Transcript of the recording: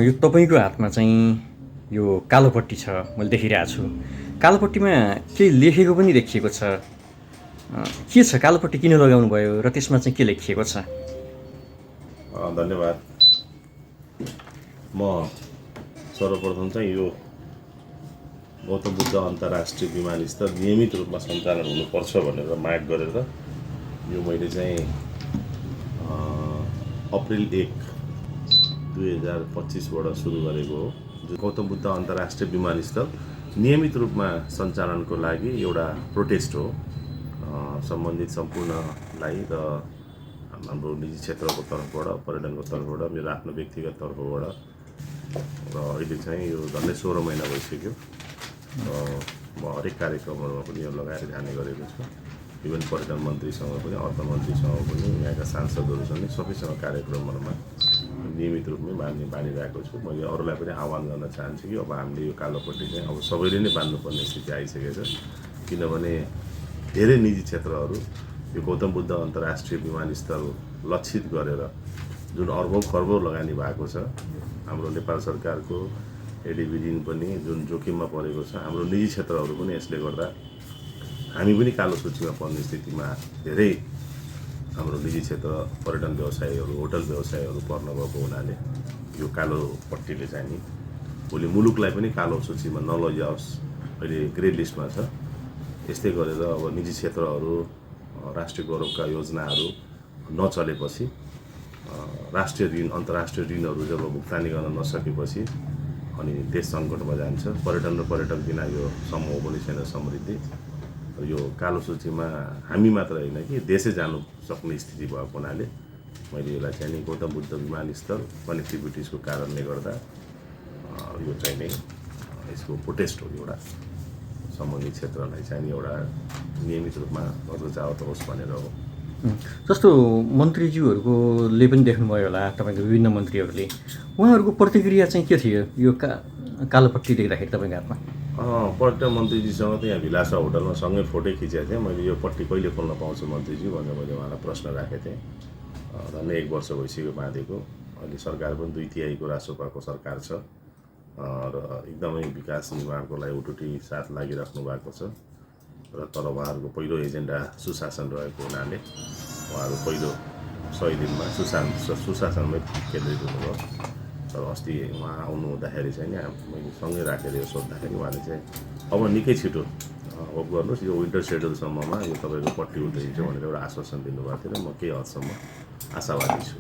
यो तपाईँको हातमा चाहिँ यो कालो पट्टी छ, मैले देखिरहेको छु। कालो पट्टीमा केही लेखेको पनि देखिएको छ। के छ कालो पट्टी किन लगाउनु भयो र त्यसमा चाहिँ के लेखिएको छ? धन्यवाद। म सर्वप्रथम चाहिँ यो गौतम बुद्ध अन्तर्राष्ट्रिय विमानस्थल नियमित रूपमा सञ्चालन हुनुपर्छ भनेर माग गरेर यो मैले चाहिँ अप्रिल 1, 2025बाट सुरु गरेको हो। जो गौतम बुद्ध अन्तर्राष्ट्रिय विमानस्थल नियमित रूपमा सञ्चालनको लागि एउटा प्रोटेस्ट हो। सम्बन्धित सम्पूर्णलाई र हाम्रो निजी क्षेत्रको तर्फबाट, पर्यटनको तर्फबाट, मेरो आफ्नो व्यक्तिगत तर्फबाट र अहिले चाहिँ यो झन्डै 16 महिना भइसक्यो। म हरेक कार्यक्रमहरूमा पनि यो लगाएर जाने गरेको छु। इभन पर्यटन मन्त्रीसँग पनि, अर्थमन्त्रीसँग पनि, यहाँका सांसदहरूसँग सबैसँग कार्यक्रमहरूमा नियमित रूपमै बाँडिरहेको छु। मैले अरूलाई पनि आह्वान गर्न चाहन्छु कि अब हामीले यो कालोपट्टि चाहिँ अब सबैले नै बाँध्नुपर्ने स्थिति आइसकेको छ। किनभने धेरै निजी क्षेत्रहरू यो गौतम बुद्ध अन्तर्राष्ट्रिय विमानस्थल लक्षित गरेर जुन अर्बौं खर्बौं लगानी भएको छ, हाम्रो नेपाल सरकारको एडिबी ऋण पनि जुन जोखिममा परेको छ, हाम्रो निजी क्षेत्रहरू पनि यसले गर्दा हामी पनि कालो सूचीमा पर्ने स्थितिमा धेरै हाम्रो निजी क्षेत्र, पर्यटन व्यवसायीहरू, होटल व्यवसायीहरू पर्न गएको हुनाले यो कालो पट्टीले चाहिँ नि भोलि मुलुकलाई पनि कालो सूचीमा नलैजाओस्, अहिले ग्रे लिस्टमा छ। यस्तै गरेर अब निजी क्षेत्रहरू, राष्ट्रिय गौरवका योजनाहरू नचलेपछि, राष्ट्रिय ऋण, अन्तर्राष्ट्रिय ऋणहरू जब भुक्तानी गर्न नसकेपछि अनि देश सङ्कटमा जान्छ। पर्यटन र पर्यटक बिना यो समूह पनि छैन समृद्धि। यो कालो सूचीमा हामी मात्र होइन कि देशै जानु सक्ने स्थिति भएको हुनाले मैले यसलाई चाहिँ नि गौतम बुद्ध विमानस्थल कनेक्टिभिटिजको कारणले गर्दा यो चाहिँ नै यसको प्रोटेस्ट हो। एउटा सम्बन्धित क्षेत्रलाई चाहिँ नि एउटा नियमित रूपमा रजचावत होस् भनेर हो। जस्तो मन्त्रीज्यूहरूले पनि देख्नुभयो होला, तपाईँको विभिन्न मन्त्रीहरूले, उहाँहरूको प्रतिक्रिया चाहिँ के थियो यो कालो पट्टी देख्दाखेरि तपाईँको हातमा? पर्यटन मन्त्रीजीसँग त यहाँ भिलासा होटलमा सँगै फोटो खिचेको थिएँ। मैले यो पट्टी कहिले खोल्न पाउँछु मन्त्रीजी भनेर मैले उहाँलाई प्रश्न राखेको थिएँ। झन्डै 1 वर्ष भइसक्यो बाँधेको। अहिले सरकार पनि 2/3 रासोपाको सरकार छ र एकदमै विकास निर्माणको लागि उटुटी साथ लागिराख्नु भएको छ। र तर उहाँहरूको पहिलो एजेन्डा सुशासन रहेको हुनाले उहाँहरू पहिलो 100 दिनमा सुशासनमै केन्द्रित हुनुभयो। तर अस्ति उहाँ आउनु हुँदाखेरि चाहिँ मैले सँगै राखेर यो सोद्धाखेरि उहाँले चाहिँ अब निकै छिटो होप गर्नुहोस्, यो विन्टर सेड्युलसम्ममा यो तपाईँको पट्टी उठ्दैछ भनेर एउटा आश्वासन दिनुभएको थियो र म केही हदसम्म आशावादी छु।